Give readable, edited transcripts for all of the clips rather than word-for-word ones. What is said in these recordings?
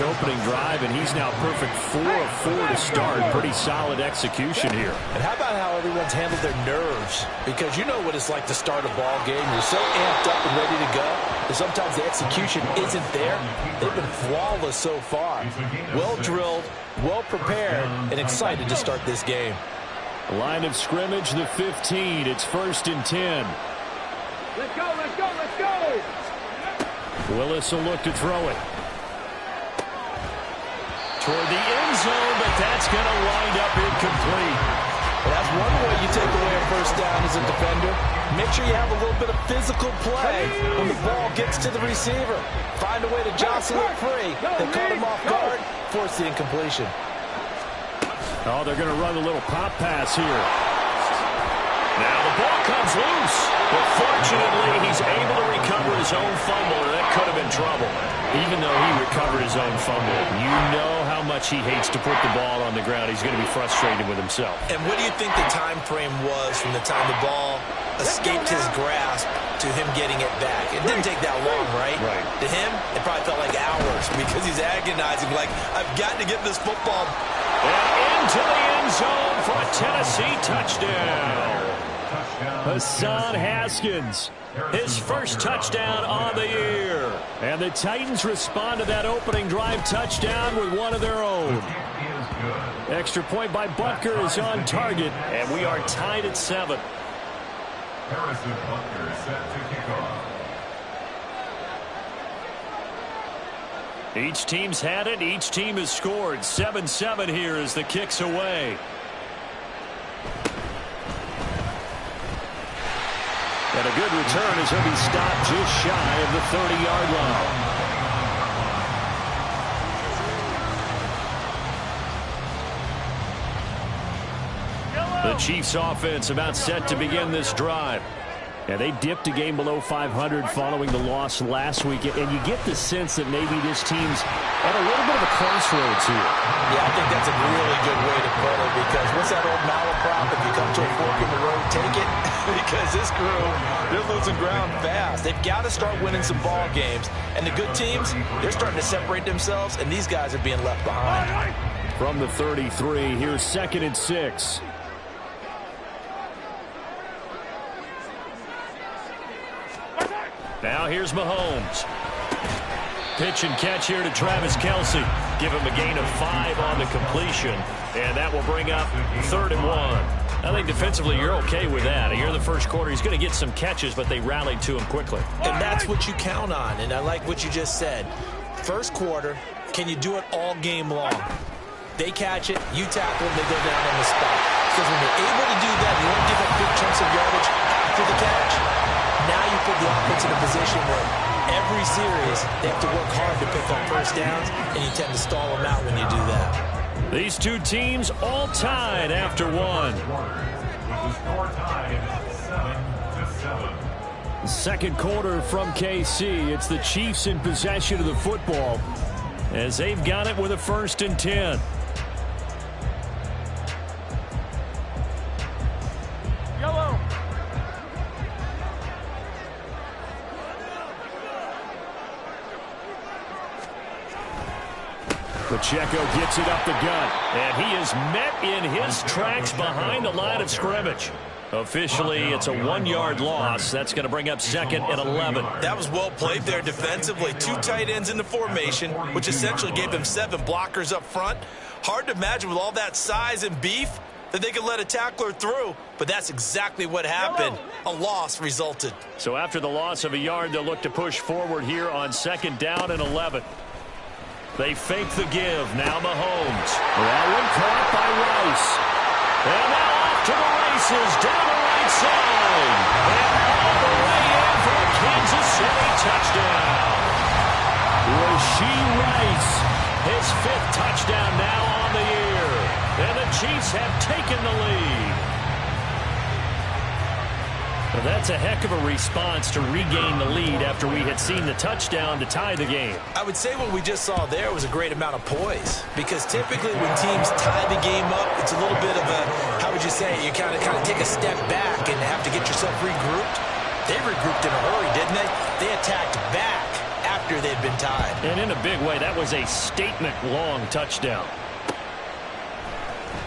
opening drive, and he's now perfect 4 of 4 to start. Pretty solid execution here. And how about how everyone's handled their nerves? Because you know what it's like to start a ball game. You're so amped up and ready to go, and sometimes the execution isn't there. They've been flawless so far. Well drilled, well prepared, and excited to start this game. Line of scrimmage, the 15. It's 1st and 10. Let's go, let's go, let's go! Willis will look to throw it. Toward the end zone, but that's going to wind up incomplete. Well, that's one way you take away a first down as a defender. Make sure you have a little bit of physical play when the ball gets to the receiver. Find a way to jostle it free. They caught him off guard, force the incompletion. Oh, they're going to run a little pop pass here. Now the ball comes loose. But fortunately, he's able to recover his own fumble, or that could have been trouble. Even though he recovered his own fumble, you know how much he hates to put the ball on the ground. He's going to be frustrated with himself. And what do you think the time frame was from the time the ball escaped his grasp to him getting it back? It didn't take that long, right? Right. To him, it probably felt like hours because he's agonizing, like, I've got to get this football. And into the end zone for a Tennessee touchdown. Hassan Haskins, his first touchdown on the year. And the Titans respond to that opening drive touchdown with one of their own. Extra point by Butker is on target, and we are tied at 7. Harrison Butker set to kick off. Each team's had it. Each team has scored. 7-7 here as the kick's away. And a good return as he'll be stopped just shy of the 30-yard line. The Chiefs offense about set to begin this drive. And they dipped a game below 500 following the loss last week. And you get the sense that maybe this team's at a little bit of a crossroads here. Yeah, I think that's a really good way to put it, because what's that old malaprop? If you come to a fork in the road, take it. Because this crew, they're losing ground fast. They've got to start winning some ball games. And the good teams, they're starting to separate themselves, and these guys are being left behind. From the 33, here's 2nd and 6. Now here's Mahomes. Pitch and catch here to Travis Kelce. Give him a gain of 5 on the completion. And that will bring up 3rd and 1. I think defensively you're okay with that. Here in the first quarter, he's going to get some catches, but they rallied to him quickly. And that's what you count on, and I like what you just said. First quarter, can you do it all game long? They catch it, you tackle them, they go down on the spot. Because when you're able to do that, you don't give up big chunks of yardage after the catch. Now you put the offense in a position where every series they have to work hard to pick up first downs, and you tend to stall them out when you do that. These two teams all tied after 1. With the score tied 7-7. Second quarter from KC. It's the Chiefs in possession of the football as they've got it with a 1st and 10. Yellow. Pacheco gets it up the gut, and he is met in his tracks behind the line of scrimmage. Officially, it's a 1-yard loss. That's going to bring up 2nd and 11. That was well played there defensively. 2 tight ends in the formation, which essentially gave them 7 blockers up front. Hard to imagine with all that size and beef that they could let a tackler through, but that's exactly what happened. A loss resulted. So after the loss of a yard, they'll look to push forward here on 2nd down and 11. They fake the give. Now Mahomes. That one caught by Rice. And now off to the races down the right side. And all the way in for a Kansas City touchdown. Rashee Rice, his 5th touchdown now on the year. And the Chiefs have taken the lead. Well, that's a heck of a response to regain the lead after we had seen the touchdown to tie the game. I would say what we just saw there was a great amount of poise, because typically when teams tie the game up, it's a little bit of a, how would you say, you kind of take a step back and have to get yourself regrouped. They regrouped in a hurry, didn't they? They attacked back after after they'd been tied. And in a big way, that was a statement-long touchdown.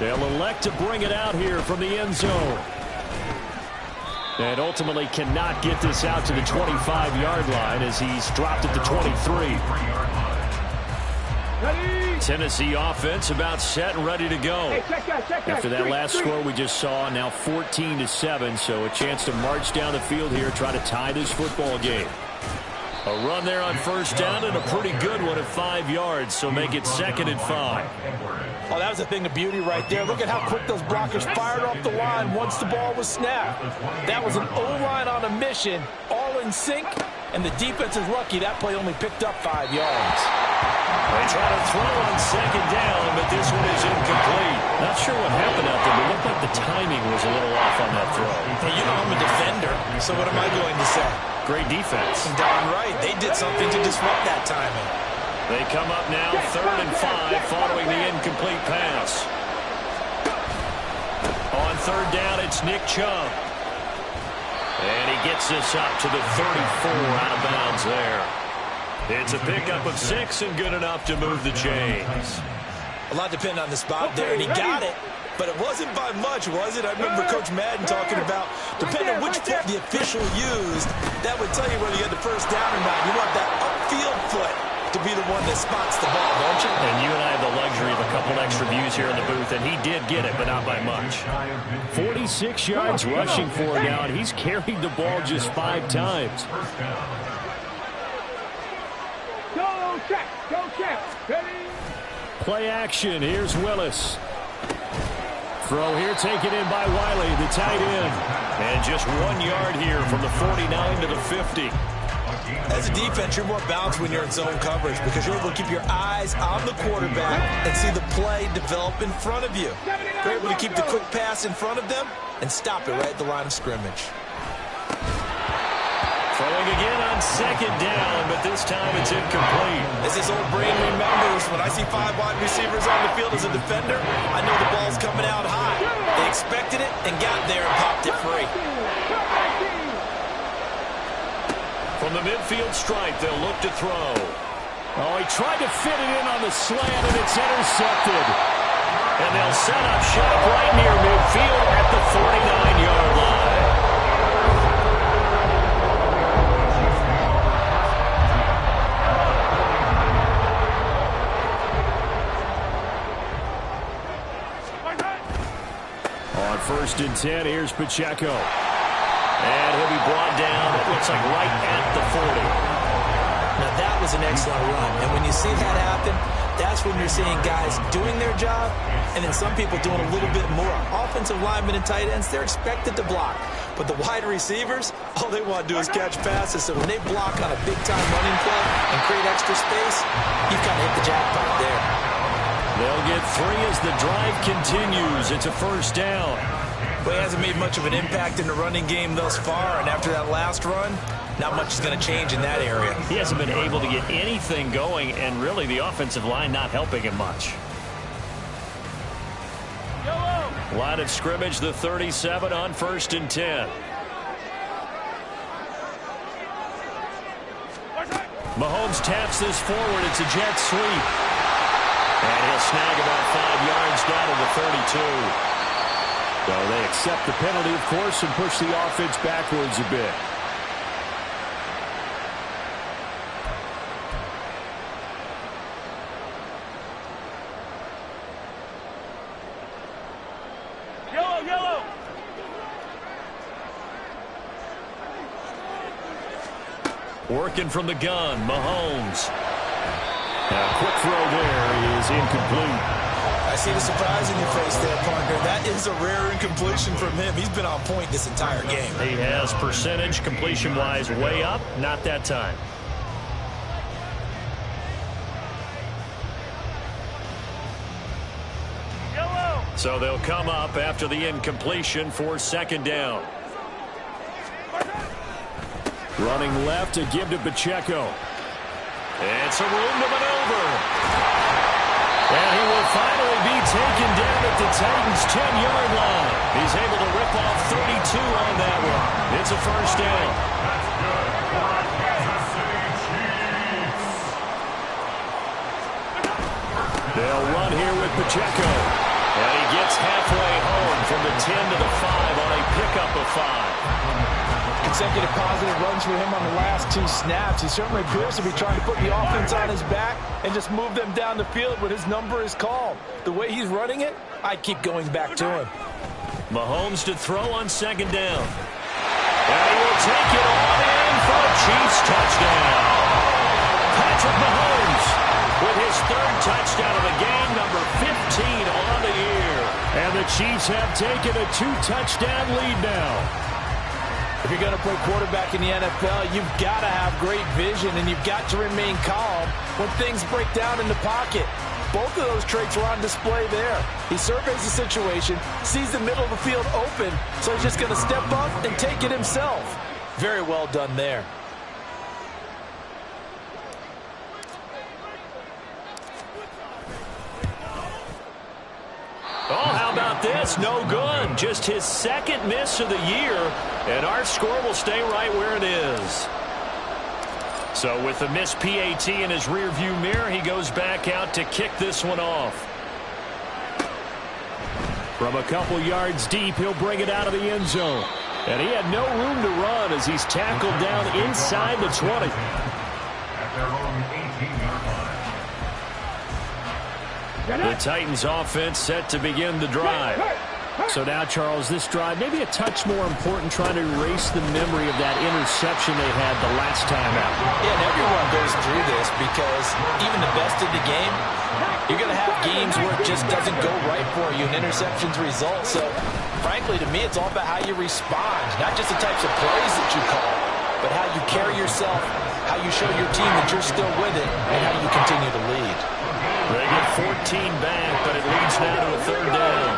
They'll elect to bring it out here from the end zone. And ultimately cannot get this out to the 25-yard line as he's dropped at the 23. Tennessee offense about set and ready to go. After that last score we just saw, now 14-7, so a chance to march down the field here, try to tie this football game. A run there on first down and a pretty good one at 5 yards, so make it 2nd and 5. Oh, that was a thing of beauty right there. Look at how quick those blockers fired off the line once the ball was snapped. That was an O-line on a mission, all in sync, and the defense is lucky that play only picked up 5 yards. They try to throw on 2nd down, but this one is incomplete. Not sure what happened out there, but it looked like the timing was a little off on that throw. Hey, you know I'm a defender, so what am I going to say? Great defense. Darn right. They did something to disrupt that timing. They come up now 3rd and 5 following the incomplete pass. On 3rd down, it's Nick Chubb. And he gets this up to the 34 out of bounds there. It's a pickup of 6 and good enough to move the chains. A lot depended on the spot there, and he got it. But it wasn't by much, was it? I remember Coach Madden talking about, depending on which foot the official used, that would tell you whether you had the first down or not. You want that upfield foot to be the one that spots the ball, don't you? And you and I have the luxury of a couple extra views here in the booth, and he did get it, but not by much. 46 yards rushing for him now, and he's carried the ball just 5 times. Go check, go check. Ready? Play action. Here's Willis. Throw here taken in by Wiley, the tight end. And just 1 yard here from the 49 to the 50. As a defense, you're more balanced when you're in zone coverage because you're able to keep your eyes on the quarterback and see the play develop in front of you. You're able to keep the quick pass in front of them and stop it right at the line of scrimmage. Throwing again on 2nd down, but this time it's incomplete. As his old brain remembers, when I see 5 wide receivers on the field as a defender, I know the ball's coming out high. They expected it and got there and popped it free. From the midfield stripe, they'll look to throw. Oh, he tried to fit it in on the slant, and it's intercepted. And they'll set up shop right near midfield at the 49-yard line. On 1st and 10, here's Pacheco. And he'll be brought down, it looks like right at the 40. Now that was an excellent run. And when you see that happen, that's when you're seeing guys doing their job and then some people doing a little bit more. Offensive linemen and tight ends, they're expected to block. But the wide receivers, all they want to do is catch passes. So when they block on a big-time running play and create extra space, you've kind of hit the jackpot there. They'll get 3 as the drive continues. It's a 1st down. But he hasn't made much of an impact in the running game thus far, and after that last run, not much is going to change in that area. He hasn't been able to get anything going, and really the offensive line not helping him much. Line of scrimmage, the 37 on 1st and 10. Mahomes taps this forward. It's a jet sweep. And he'll snag about 5 yards down to the 32. So they accept the penalty, of course, and push the offense backwards a bit. Yellow. Working from the gun, Mahomes. A quick throw there is incomplete. I see the surprise in your face there, partner. That is a rare incompletion from him. He's been on point this entire game. He has percentage completion-wise way up, not that time. So they'll come up after the incompletion for 2nd down. Running left to give to Pacheco. It's a room to maneuver. And he will finally be taken down at the Titans' 10-yard line. He's able to rip off 32 on that one. It's a 1st down. They'll run here with Pacheco. And he gets halfway home from the 10 to the 5 on a pickup of 5. Consecutive positive runs for him on the last 2 snaps. He certainly appears to be trying to put the offense on his back and just move them down the field when his number is called. The way he's running it, I'd keep going back to him. Mahomes to throw on 2nd down. And he will take it all in for a Chiefs touchdown. Patrick Mahomes with his 3rd touchdown of the game, number 15 on the year. And the Chiefs have taken a 2-touchdown lead now. If you're going to play quarterback in the NFL, you've got to have great vision, and you've got to remain calm when things break down in the pocket. Both of those traits were on display there. He surveys the situation, sees the middle of the field open, so he's just going to step up and take it himself. Very well done there. Oh, how about this? No good. Just his 2nd miss of the year, and our score will stay right where it is. So with the missed PAT in his rearview mirror, he goes back out to kick this one off. From a couple yards deep, he'll bring it out of the end zone. And he had no room to run as he's tackled down inside the 20. At their own 18-yard line. The Titans offense set to begin the drive. So now, Charles, this drive maybe a touch more important, trying to erase the memory of that interception they had the last time out. Yeah, and everyone goes through this because even the best in the game, you're going to have games where it just doesn't go right for you and interceptions result. So, frankly, to me, it's all about how you respond, not just the types of plays that you call, but how you carry yourself, how you show your team that you're still with it, and how you continue to lead. They get 14 back, but it leads now to a 3rd down.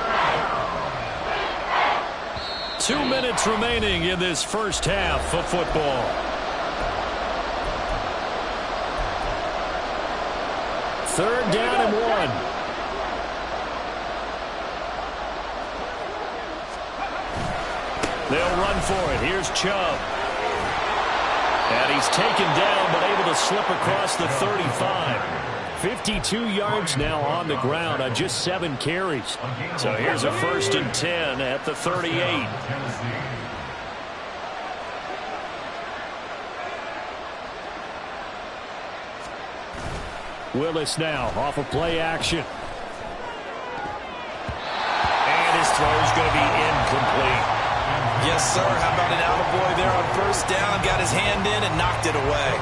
2 minutes remaining in this first half of football. Third down and 1. They'll run for it. Here's Chubb. And he's taken down, but able to slip across the 35. 52 yards now on the ground on just 7 carries. So here's a 1st and 10 at the 38. Willis now off of play action. And his throw's going to be incomplete. Yes, sir. How about an attaboy there on 1st down? Got his hand in and knocked it away.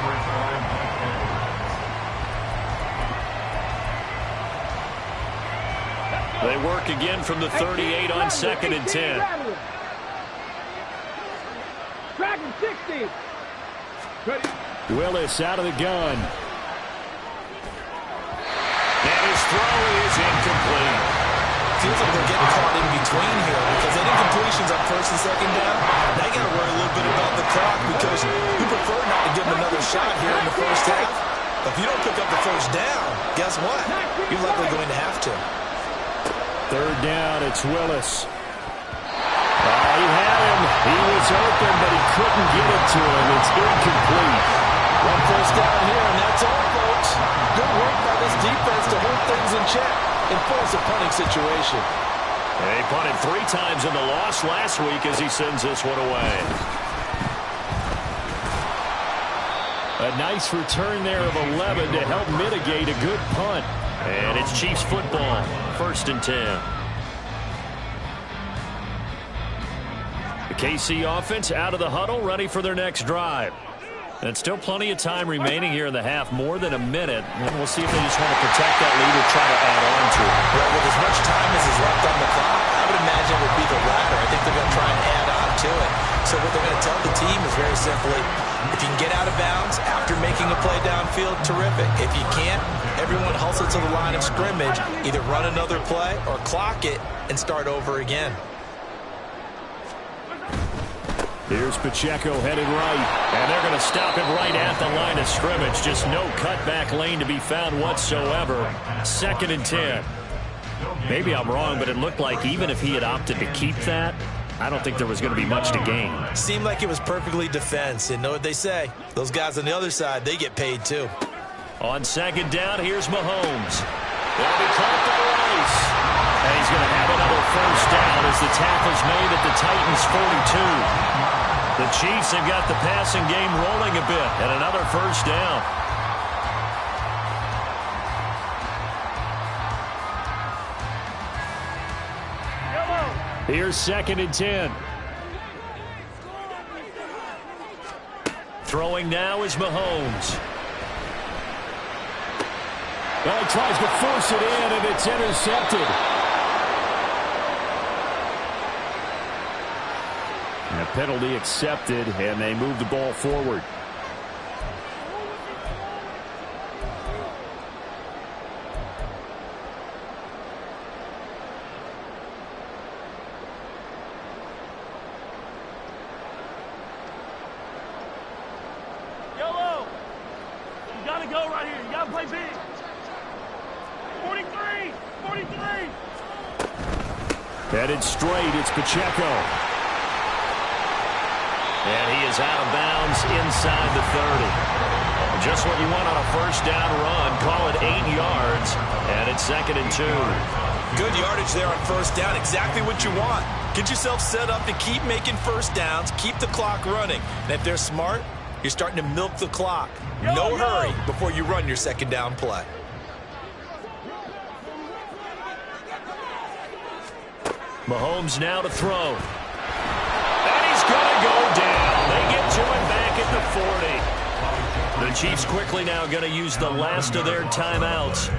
They work again from the 38 on 2nd and 10. Dragon 60. Willis out of the gun. And his throw is incomplete. Feels like they're getting caught in between here because they did completions on 1st and 2nd down. Now you got to worry a little bit about the clock because you prefer not to give them another shot here in the first half. But if you don't pick up the 1st down, guess what? You're likely going to have to. 3rd down, it's Willis. He had him. He was open, but he couldn't get it to him. It's incomplete. 1 first down here, and that's all, folks. Good work by this defense to hold things in check and force a punting situation. And he punted 3 times in the loss last week as he sends this one away. A nice return there of 11 to help mitigate a good punt. And it's Chiefs football, 1st and 10. The KC offense out of the huddle, ready for their next drive. And still plenty of time remaining here in the half, more than a minute. And we'll see if they just want to protect that lead or try to add on to it. Well, with as much time as is left on the clock, I would imagine it would be the latter. I think they're going to try and add on to it. So what they're going to tell the team is very simply, if you can get out of bounds after making a play downfield, terrific. If you can't, everyone hustle to the line of scrimmage, either run another play or clock it and start over again. Here's Pacheco headed right, and they're going to stop him right at the line of scrimmage. Just no cutback lane to be found whatsoever. 2nd and 10. Maybe I'm wrong, but it looked like even if he had opted to keep that, I don't think there was going to be much to gain. Seemed like it was perfectly defense, and know what they say. Those guys on the other side, they get paid too. On 2nd down, here's Mahomes. They'll be tackles made at the Titans' 42. The Chiefs have got the passing game rolling a bit, and another first down. Here's 2nd and 10. Throwing now is Mahomes. Well, he tries to force it in, and it's intercepted. And a penalty accepted, and they move the ball forward. Yellow! You gotta go right here. You gotta play big. 43! 43! Headed straight, it's Pacheco. And he is out of bounds inside the 30. Just what you want on a first down run. Call it 8 yards, and it's 2nd and 2. Good yardage there on first down. Exactly what you want. Get yourself set up to keep making first downs, keep the clock running. And if they're smart, you're starting to milk the clock. No hurry before you run your second down play. Mahomes now to throw. And he's going to go down. They get to him back at the 40. The Chiefs quickly now going to use the last of their timeouts,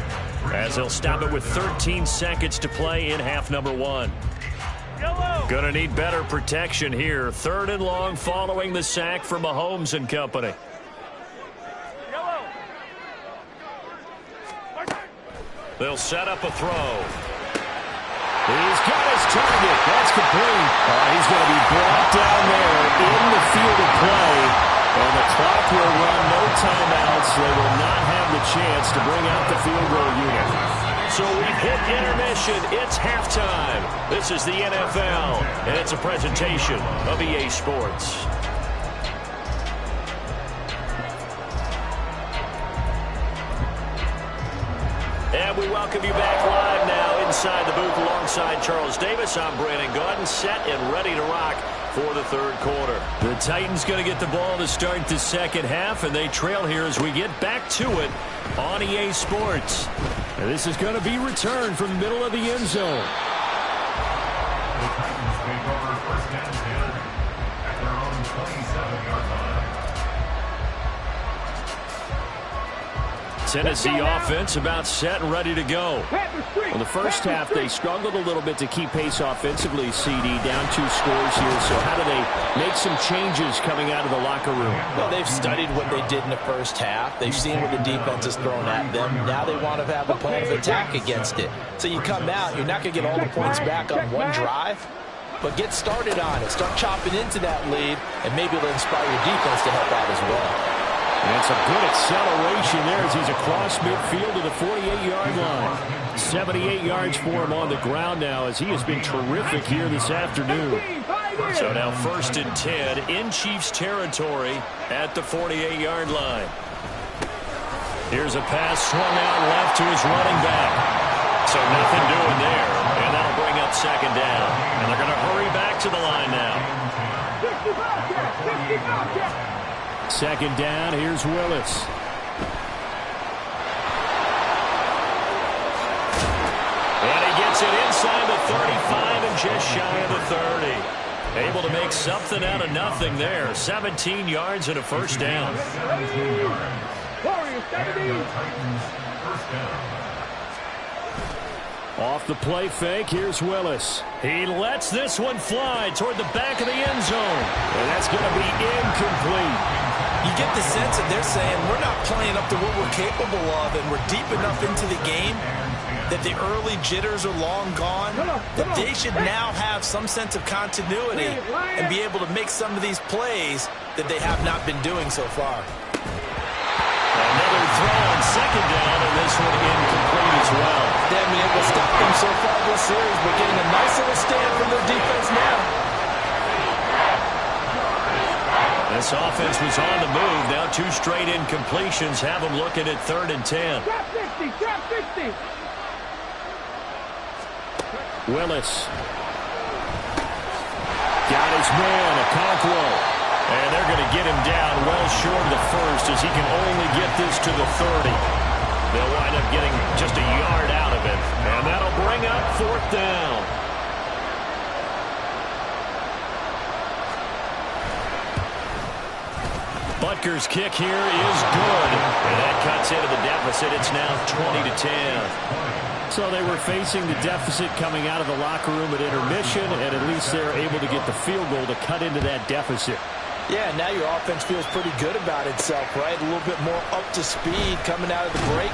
as they'll stop it with 13 seconds to play in half number 1. Going to need better protection here. 3rd and long following the sack from Mahomes and company. They'll set up a throw. He's got his target. That's complete. He's going to be brought down there in the field of play. And the clock will run, no timeouts. They will not have the chance to bring out the field goal unit. So we've hit intermission. It's halftime. This is the NFL, and it's a presentation of EA Sports. And we welcome you back live now inside the booth alongside Charles Davis. I'm Brandon Gaudin, set and ready to rock for the 3rd quarter. The Titans going to get the ball to start the second half, and they trail here as we get back to it on EA Sports. And this is going to be returned from the middle of the end zone. The Titans take over first down 10 at their own 27-yard line. Tennessee offense about set and ready to go. In the first half, they struggled a little bit to keep pace offensively, CD, down 2 scores here. So how do they make some changes coming out of the locker room? Well, they've studied what they did in the first half. They've seen what the defense has thrown at them. Now they want to have a plan of attack against it. So you come out, you're not going to get all the points back on one drive, but get started on it. Start chopping into that lead, and maybe it'll inspire your defense to help out as well. And it's a good acceleration there as he's across midfield to the 48-yard line. 78 yards for him on the ground now as he has been terrific here this afternoon. So now 1st and 10 in Chiefs territory at the 48-yard line. Here's a pass swung out left to his running back. So nothing doing there. And that'll bring up 2nd down. And they're going to hurry back to the line now. 2nd down, here's Willis. And he gets it inside the 35 and just shy of the 30. Able to make something out of nothing there. 17 yards and a first down. Off the play fake, here's Willis. He lets this one fly toward the back of the end zone. And that's going to be incomplete. You get the sense that they're saying we're not playing up to what we're capable of, and we're deep enough into the game that the early jitters are long gone, that they should now have some sense of continuity and be able to make some of these plays that they have not been doing so far. Another throw on 2nd down, and this one incomplete as well. They haven't been able to stop them so far this series, but getting a nice little stand from their defense now. This offense was on the move. Now 2 straight incompletions have them looking at 3rd and 10. Trap 50. Willis. Got his man, Okonkwo. And they're going to get him down well short of the first as he can only get this to the 30. They'll wind up getting just a yard out of it. And that'll bring up 4th down. Butker's kick here is good. And that cuts into the deficit. It's now 20-10. So they were facing the deficit coming out of the locker room at intermission, and at least they're able to get the field goal to cut into that deficit. Yeah, now your offense feels pretty good about itself, right? A little bit more up to speed coming out of the break.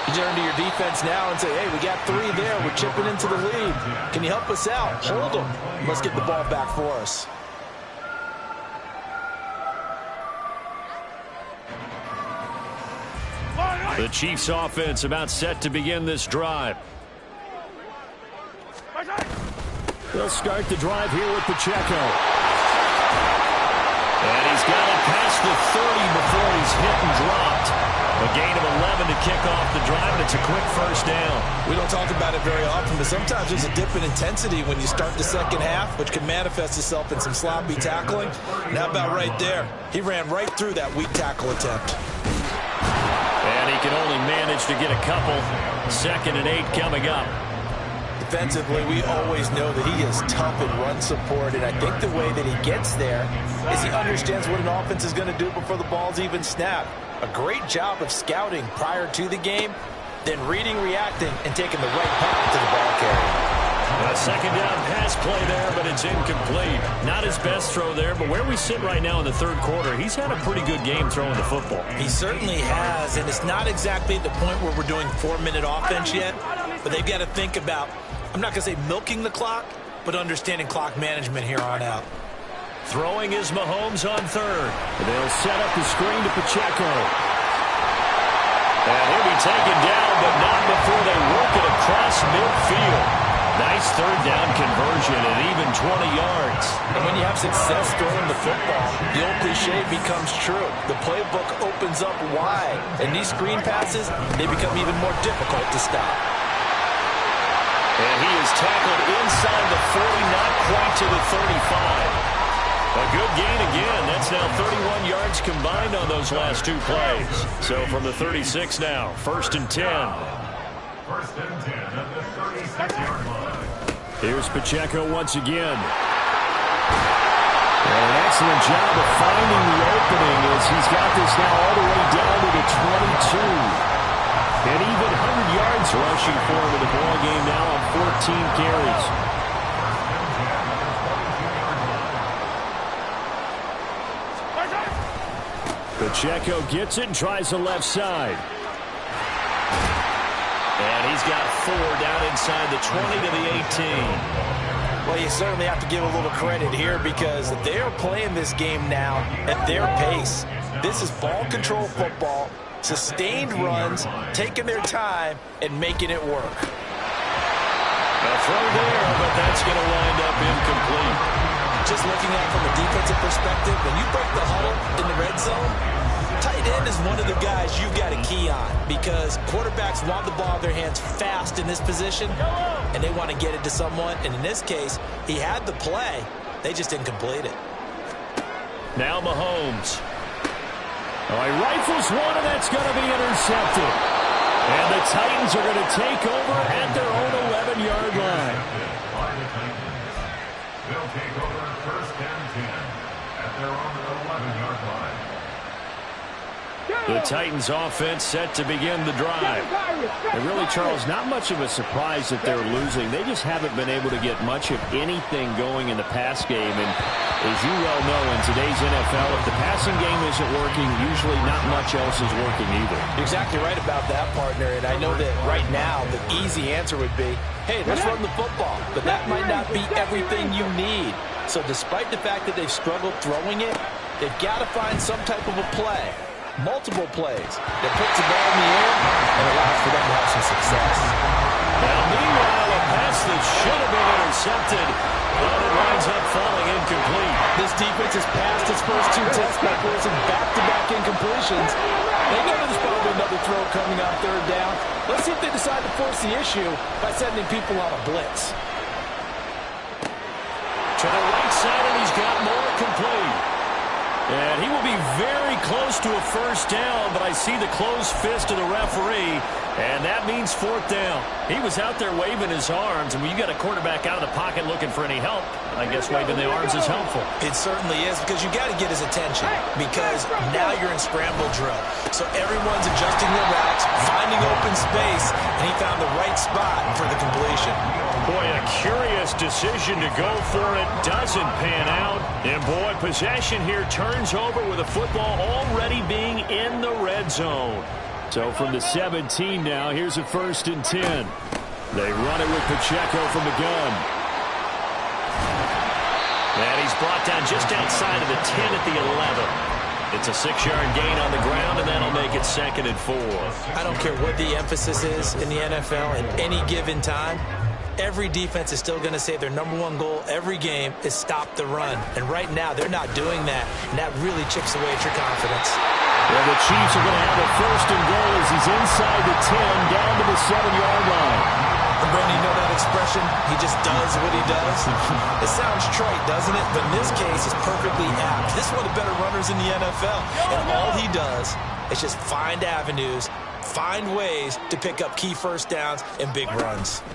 You turn to your defense now and say, hey, we got 3 there. We're chipping into the lead. Can you help us out? Hold them. Let's get the ball back for us. The Chiefs offense about set to begin this drive. They'll start the drive here with Pacheco. And he's got it past the 30 before he's hit and dropped. A gain of 11 to kick off the drive, and it's a quick first down. We don't talk about it very often, but sometimes there's a dip in intensity when you start the second half, which can manifest itself in some sloppy tackling. And how about right there? He ran right through that weak tackle attempt. And he can only manage to get a couple. 2nd and 8 coming up. Defensively, we always know that he is tough in run support, and I think the way that he gets there is he understands what an offense is going to do before the ball's even snapped. A great job of scouting prior to the game, then reading, reacting, and taking the right path to the ball carrier. A 2nd down pass play there, but it's incomplete. Not his best throw there, but where we sit right now in the 3rd quarter, he's had a pretty good game throwing the football. He certainly has, and it's not exactly at the point where we're doing 4-minute offense yet, but they've got to think about, I'm not going to say milking the clock, but understanding clock management here on out. Throwing is Mahomes on 3rd. They'll set up the screen to Pacheco. And he'll be taken down, but not before they work it across midfield. Nice 3rd down conversion and even 20 yards. And when you have success throwing the football, the old cliche becomes true. The playbook opens up wide, and these screen passes, they become even more difficult to stop. And he is tackled inside the 40, not quite to the 35. A good gain again. That's now 31 yards combined on those last 2 plays. So from the 36 now, 1st and 10. 1st and 10 at the 36-yard line. Here's Pacheco once again. And an excellent job of finding the opening as he's got this now all the way down to the 22. And even 100 yards rushing for him in the ball game now on 14 carries. Pacheco gets it and tries the left side. And he's got 4 down inside the 20 to the 18. Well, you certainly have to give a little credit here because they are playing this game now at their pace. This is ball control football, sustained runs, taking their time, and making it work. A throw there, but that's going to wind up incomplete. Just looking at it from a defensive perspective, when you break the huddle in the red zone, tight end is one of the guys you've got to key on because quarterbacks want the ball in their hands fast in this position, and they want to get it to someone. And in this case, he had the play. They just didn't complete it. Now Mahomes. Oh, he rifles one, and that's going to be intercepted. And the Titans are going to take over at their own 11-yard line. They'll take over 1st and 10 at their own 11-yard line. The Titans offense set to begin the drive. And really, Charles, not much of a surprise that they're losing. They just haven't been able to get much of anything going in the pass game. And as you well know, in today's NFL, if the passing game isn't working, usually not much else is working either. You're exactly right about that, partner. And I know that right now the easy answer would be, hey, let's run the football. But that might not be everything you need. So despite the fact that they've struggled throwing it, they've got to find some type of a play. Multiple plays that puts the ball in the air and allows for them to have some success. Now, meanwhile, a pass that should have been intercepted, but it winds up falling incomplete. This defense has passed its first 2 test peppers and back-to-back incompletions. They know there's probably another throw coming on 3rd down. Let's see if they decide to force the issue by sending people on a blitz. To the right side of the got more complete. And he will be very close to a first down, but I see the closed fist of the referee, and that means fourth down. He was out there waving his arms, and when you got a quarterback out of the pocket looking for any help, I guess waving the arms is helpful. It certainly is, because you got to get his attention, because now you're in scramble drill. So everyone's adjusting their routes, finding open space, and he found the right spot for the completion. Boy, a curious decision to go for it. Doesn't pan out. And, boy, possession here turns over with the football already being in the red zone. So from the 17 now, here's a 1st and 10. They run it with Pacheco from the gun. And he's brought down just outside of the 10 at the 11. It's a 6-yard gain on the ground, and that'll make it 2nd and 4. I don't care what the emphasis is in the NFL at any given time. Every defense is still going to say their #1 goal every game is stop the run. And right now, they're not doing that, and that really chips away at your confidence. Well, the Chiefs are going to have a 1st and goal as he's inside the 10, down to the 7-yard line. And Brandon, you know that expression? He just does what he does. It sounds trite, doesn't it? But in this case, it's perfectly apt. This is one of the better runners in the NFL. And all he does is just find avenues, find ways to pick up key first downs and big runs.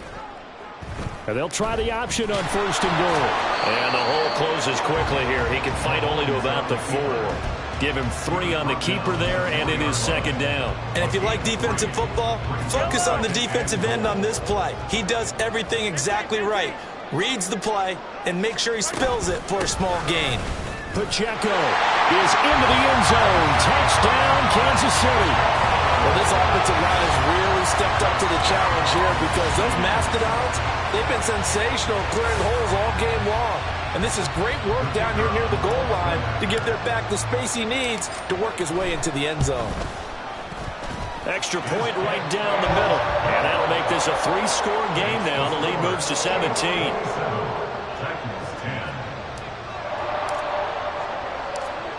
And they'll try the option on 1st and goal. And the hole closes quickly here. He can fight only to about the 4. Give him 3 on the keeper there, and it is 2nd down. And if you like defensive football, focus on the defensive end on this play. He does everything exactly right. Reads the play and makes sure he spills it for a small gain. Pacheco is into the end zone. Touchdown, Kansas City. Well, this offensive line has really stepped up to the challenge here because those mastodons, they've been sensational clearing holes all game long. And this is great work down here near the goal line to give their back the space he needs to work his way into the end zone. Extra point right down the middle. And that'll make this a 3-score game now. The lead moves to 17.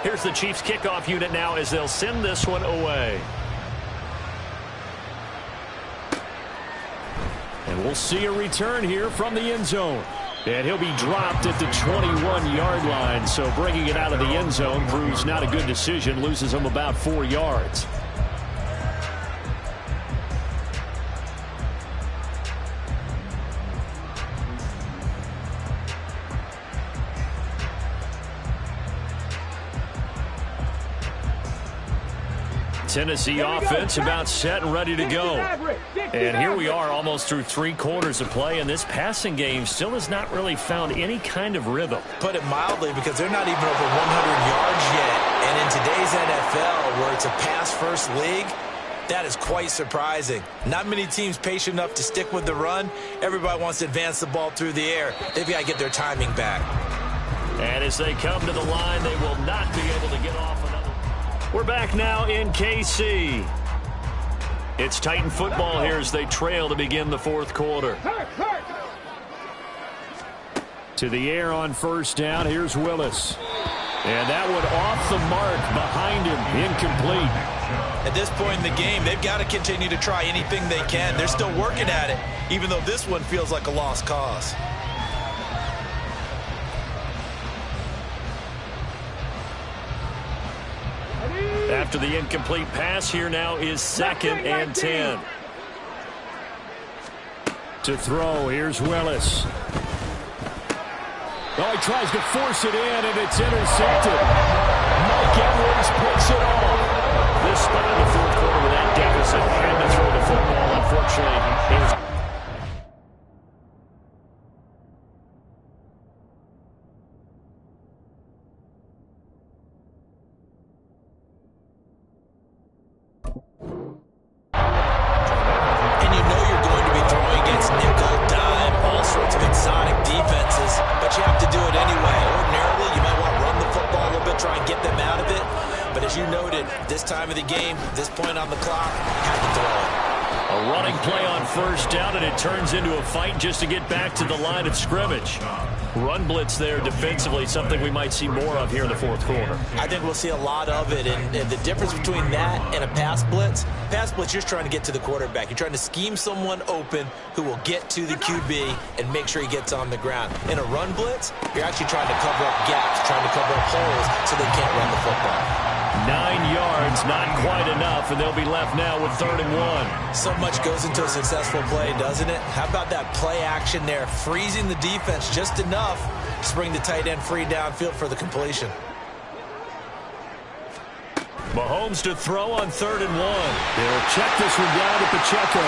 Here's the Chiefs kickoff unit now as they'll send this one away. And we'll see a return here from the end zone. And he'll be dropped at the 21-yard line. So bringing it out of the end zone proves not a good decision. Loses him about 4 yards. Tennessee offense about set and ready to go. And here we are almost through 3 quarters of play, and this passing game still has not really found any kind of rhythm. Put it mildly, because they're not even over 100 yards yet. And in today's NFL, where it's a pass-first league, that is quite surprising. Not many teams patient enough to stick with the run. Everybody wants to advance the ball through the air. They've got to get their timing back. And as they come to the line, they will not be able to get off another. We're back now in KC. It's Titan football here as they trail to begin the 4th quarter. To the air on 1st down. Here's Willis. And that one off the mark behind him. Incomplete. At this point in the game, they've got to continue to try anything they can. They're still working at it, even though this one feels like a lost cause. After the incomplete pass, here now is 2nd and 10. To throw, here's Willis. Oh, he tries to force it in, and it's intercepted. Mike Edwards puts it off. This spot in the 4th quarter with that deficit had to throw the football. Unfortunately, it was... This time of the game, this point on the clock, had to throw it. A running play on 1st down, and it turns into a fight just to get back to the line of scrimmage. Run blitz there defensively, something we might see more of here in the fourth quarter. I think we'll see a lot of it, and the difference between that and a pass blitz, you're just trying to get to the quarterback. You're trying to scheme someone open who will get to the QB and make sure he gets on the ground. In a run blitz, you're actually trying to cover up gaps, trying to cover up holes so they can't run the football. 9 yards, not quite enough, and they'll be left now with 3rd and 1. So much goes into a successful play, doesn't it? How about that play action there, freezing the defense just enough to bring the tight end free downfield for the completion. Mahomes to throw on 3rd and 1. They'll check this one down to Pacheco.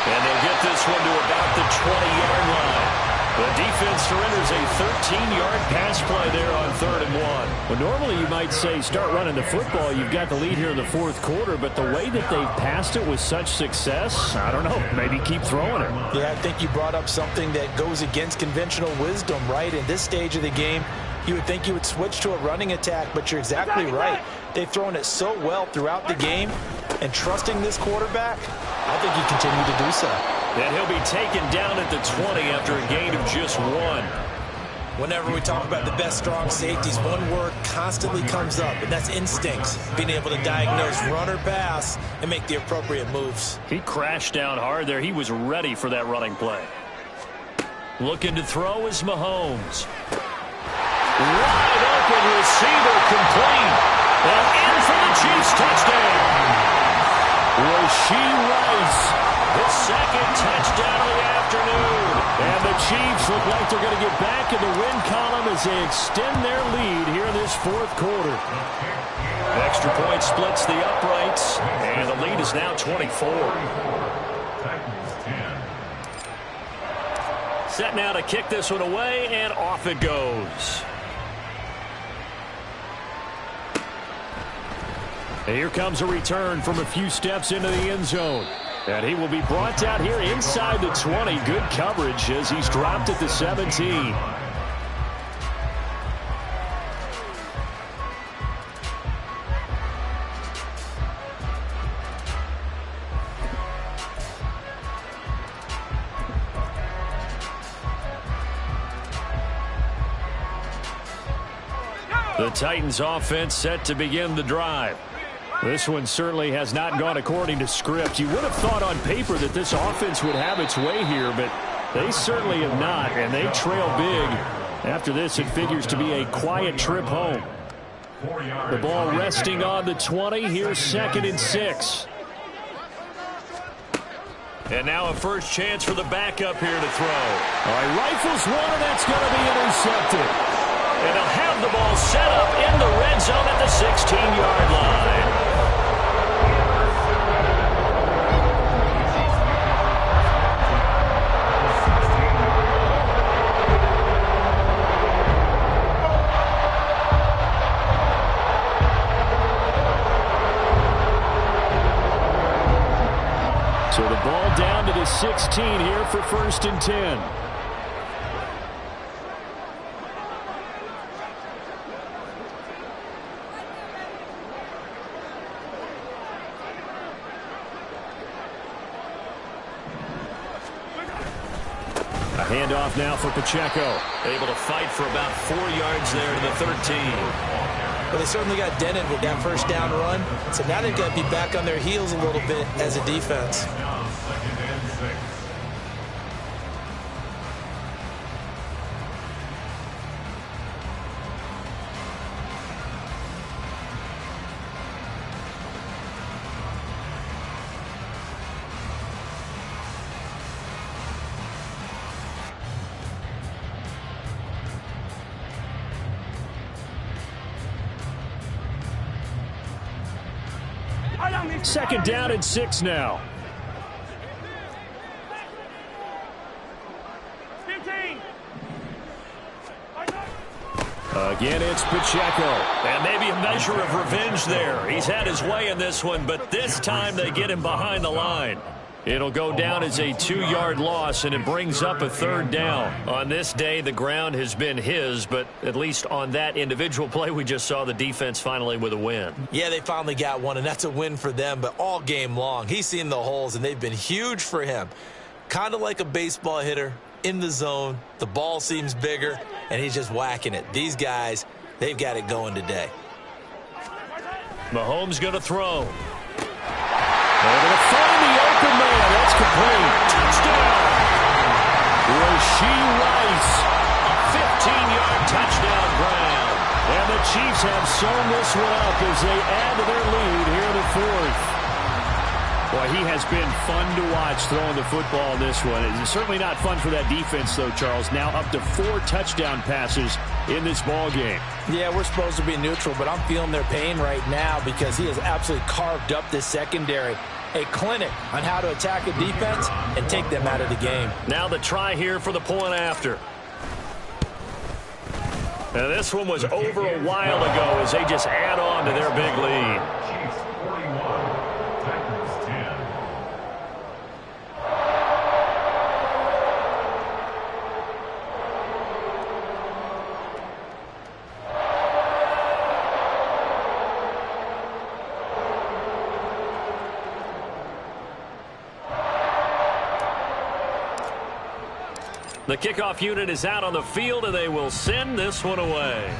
And they'll get this one to about the 20-yard line. The defense surrenders a 13-yard pass play there on 3rd and 1. Well, normally you might say start running the football. You've got the lead here in the fourth quarter, but the way that they've passed it with such success, I don't know, maybe keep throwing it. Yeah, I think you brought up something that goes against conventional wisdom, right? In this stage of the game, you would think you would switch to a running attack, but you're exactly right. They've thrown it so well throughout the game, and trusting this quarterback, I think you continue to do so. And he'll be taken down at the 20 after a gain of just 1. Whenever we talk about the best strong safeties, one word constantly comes up, and that's instincts. Being able to diagnose run or pass and make the appropriate moves. He crashed down hard there. He was ready for that running play. Looking to throw is Mahomes. Wide open receiver complete. And in for the Chiefs touchdown. Rashee Rice. His second touchdown of the afternoon. And the Chiefs look like they're going to get back in the win column as they extend their lead here in this fourth quarter. Extra point splits the uprights, and the lead is now 24. Set now to kick this one away, and off it goes. And here comes a return from a few steps into the end zone. And he will be brought down here inside the 20. Good coverage as he's dropped at the 17. The Titans offense set to begin the drive. This one certainly has not gone according to script. You would have thought on paper that this offense would have its way here, but they certainly have not, and they trail big. After this, it figures to be a quiet trip home. The ball resting on the 20. Here's 2nd and 6. And now a first chance for the backup here to throw. All right, rifles one, and that's going to be intercepted. And they'll have the ball set up in the red zone at the 16-yard line. So the ball down to the 16 here for 1st and 10. A handoff now for Pacheco. Able to fight for about 4 yards there to the 13. Well, they certainly got dented with that first down run. So now they've got to be back on their heels a little bit as a defense. Second down and 6 now. 15. Again, it's Pacheco. And maybe a measure of revenge there. He's had his way in this one, but this time they get him behind the line. It'll go down as a 2-yard loss, and it brings up a 3rd down. On this day, the ground has been his, but at least on that individual play, we just saw the defense finally with a win. Yeah, they finally got one, and that's a win for them, but all game long, he's seen the holes, and they've been huge for him. Kind of like a baseball hitter, in the zone. The ball seems bigger, and he's just whacking it. These guys, they've got it going today. Mahomes going to throw. They're going to find the open man. That's complete. Touchdown. Rashee Rice. A 15-yard touchdown ground. And the Chiefs have sewn this one up as they add to their lead here in the fourth. Boy, he has been fun to watch throwing the football in this one. It's certainly not fun for that defense, though, Charles. Now up to 4 touchdown passes in this ball game. Yeah, we're supposed to be neutral, but I'm feeling their pain right now because he has absolutely carved up this secondary. A clinic on how to attack a defense and take them out of the game. Now the try here for the point after. Now this one was over a while ago as they just add on to their big lead. Chiefs 41, Titans 10. The kickoff unit is out on the field, and they will send this one away.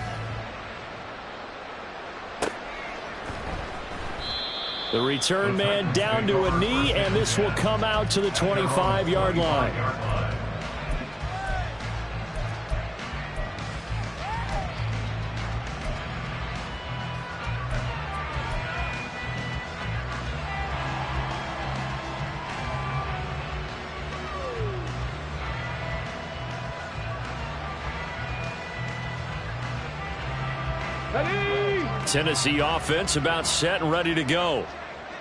The return man down to a knee, and this will come out to the 25-yard line. Tennessee offense about set and ready to go.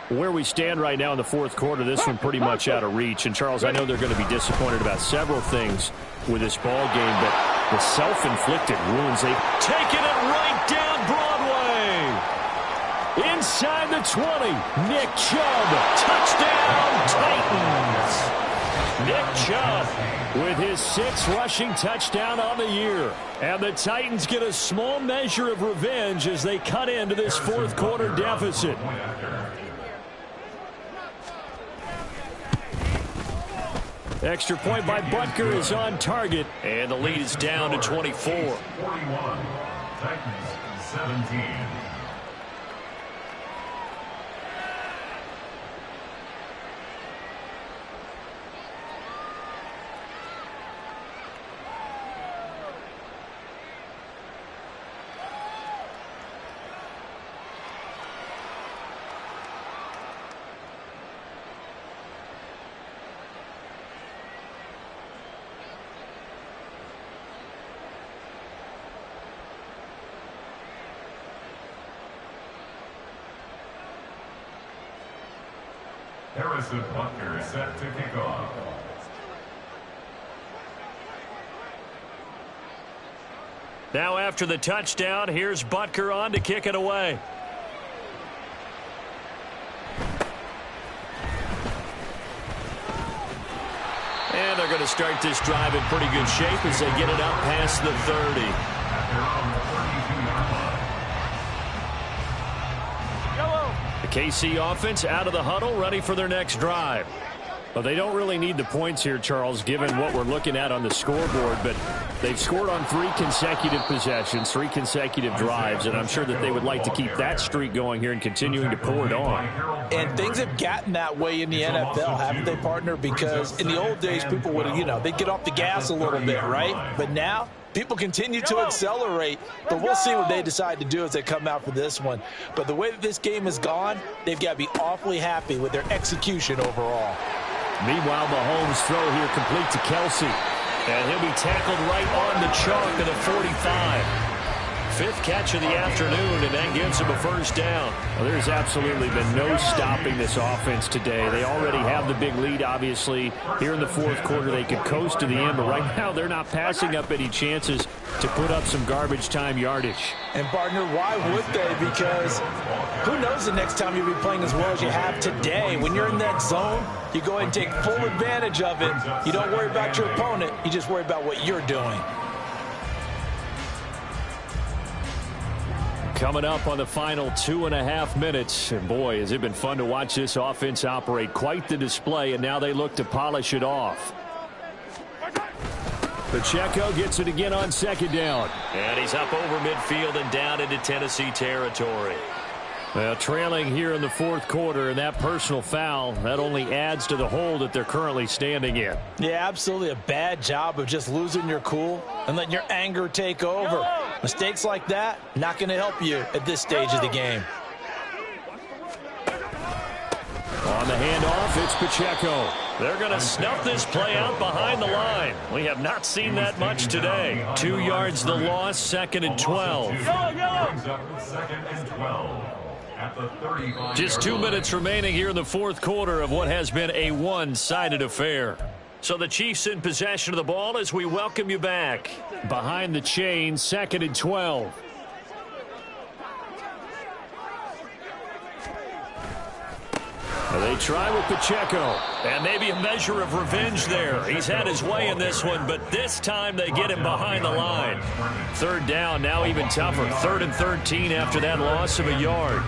Where we stand right now in the fourth quarter, this one pretty much out of reach. And, Charles, I know they're going to be disappointed about several things with this ball game, but the self-inflicted wounds, they've taken it right down Broadway. Inside the 20, Nick Chubb, touchdown Titans. Nick Chubb with his 6th rushing touchdown on the year. And the Titans get a small measure of revenge as they cut into this fourth quarter deficit. Extra point by Butker is on target, and the lead is down to 24. 41, Titans 17. Harrison Butker set to kick off. Now after the touchdown, here's Butker on to kick it away. And they're going to start this drive in pretty good shape as they get it up past the 30. The KC offense out of the huddle, ready for their next drive. Well, they don't really need the points here, Charles, given what we're looking at on the scoreboard, but they've scored on 3 consecutive possessions, 3 consecutive drives, and I'm sure that they would like to keep that streak going here and continuing to pour it on. And things have gotten that way in the NFL, haven't they, partner? Because in the old days, people would, they'd get off the gas a little bit, right? But now, people continue to accelerate, but we'll see what they decide to do as they come out for this one. But the way that this game has gone, they've got to be awfully happy with their execution overall. Meanwhile, Mahomes' throw here complete to Kelsey. And he'll be tackled right on the chalk of the 45. 5th catch of the afternoon, and that gives him a first down. Well, there's absolutely been no stopping this offense today. They already have the big lead, obviously. Here in the fourth quarter, they could coast to the end, but right now they're not passing up any chances to put up some garbage time yardage. And, partner, why would they? Because who knows the next time you'll be playing as well as you have today. When you're in that zone, you go ahead and take full advantage of it. You don't worry about your opponent. You just worry about what you're doing. Coming up on the final 2.5 minutes. And boy, has it been fun to watch this offense operate. Quite the display, and now they look to polish it off. Pacheco gets it again on second down. And he's up over midfield and down into Tennessee territory. Well, trailing here in the fourth quarter, and that personal foul, that only adds to the hole that they're currently standing in. Yeah, absolutely a bad job of just losing your cool and letting your anger take over. Mistakes like that, not going to help you at this stage of the game. On the handoff, it's Pacheco. They're going to snuff this play out behind the line. We have not seen that much today. 2 yards the loss, 2nd and 12. Just 2 minutes remaining here in the fourth quarter of what has been a one-sided affair. So the Chiefs in possession of the ball as we welcome you back. Behind the chain, 2nd and 12. They try with Pacheco. And maybe a measure of revenge there. He's had his way in this one, but this time they get him behind the line. 3rd down, now even tougher. 3rd and 13 after that loss of a yard.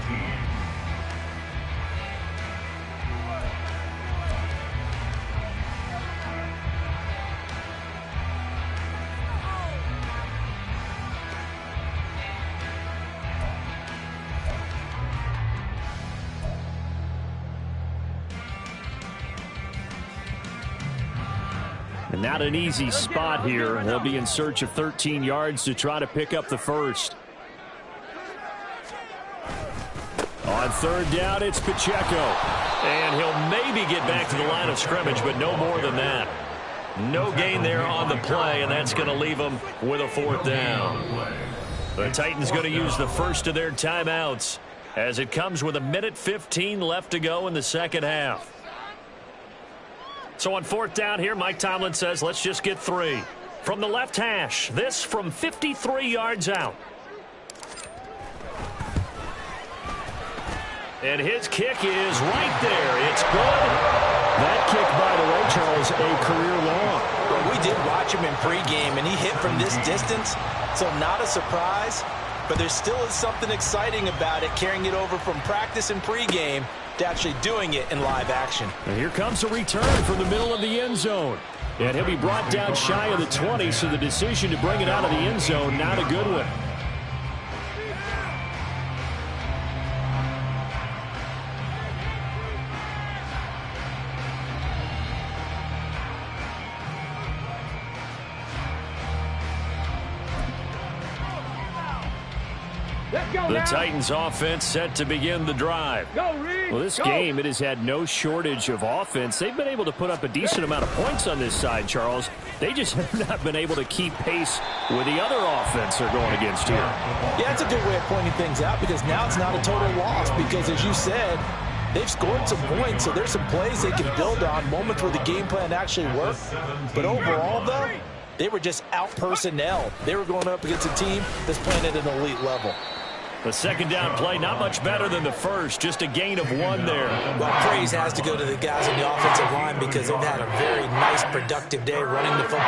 And not an easy spot here. They'll be in search of 13 yards to try to pick up the first. On 3rd down, it's Pacheco. And he'll maybe get back to the line of scrimmage, but no more than that. No gain there on the play, and that's going to leave them with a 4th down. The Titans going to use the first of their timeouts as it comes with 1:15 left to go in the second half. So on 4th down here, Mike Tomlin says, let's just get 3. From the left hash, this from 53 yards out. And his kick is right there. It's good. That kick, by the way, Charles, a career long. Well, we did watch him in pregame, and he hit from this distance, so not a surprise. But there still is something exciting about it, carrying it over from practice and pregame to actually doing it in live action. And here comes a return from the middle of the end zone. And he'll be brought down shy of the 20, so the decision to bring it out of the end zone, not a good one. The Titans offense set to begin the drive. Well, this game, it has had no shortage of offense. They've been able to put up a decent amount of points on this side, Charles. They just have not been able to keep pace with the other offense they're going against here. Yeah, it's a good way of pointing things out because now it's not a total loss because, as you said, they've scored some points, so there's some plays they can build on, moments where the game plan actually worked. But overall, though, they were just out-personnel. They were going up against a team that's playing at an elite level. The 2nd down play, not much better than the first, just a gain of 1 there. Well, praise has to go to the guys on the offensive line because they've had a very nice, productive day running the football.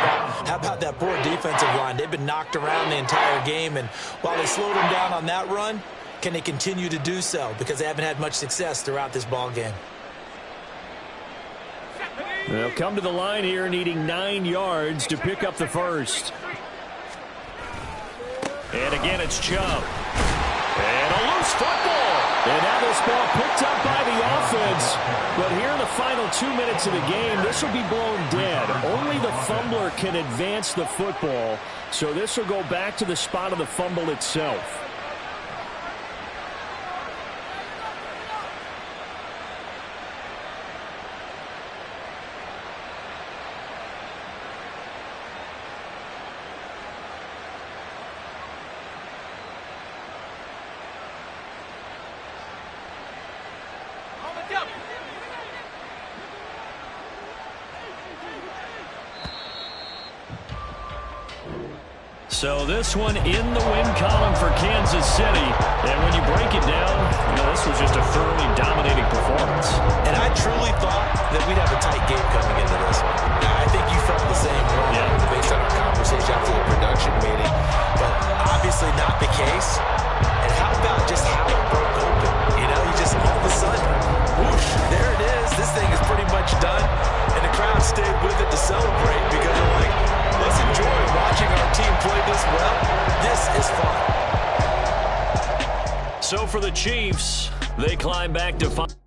How about that poor defensive line? They've been knocked around the entire game, and while they slowed them down on that run, can they continue to do so? Because they haven't had much success throughout this ball game. They'll come to the line here needing 9 yards to pick up the first. And again, it's Chubb. And a loose football. And now this ball picked up by the offense. But here in the final 2 minutes of the game, this will be blown dead. Only the fumbler can advance the football. So this will go back to the spot of the fumble itself. So this one in the win column for Kansas City. And when you break it down, this was just a thoroughly dominating performance. And I truly thought that we'd have a tight game coming into this. Now, I think you felt the same way based on our conversation after the production meeting. But obviously not the case. And how about just how it broke open? You just all of a sudden, whoosh, there it is. This thing is pretty much done. And the crowd stayed with it to celebrate because they're like, let's enjoy this, well, this is fun. So for the Chiefs, they climb back to 5.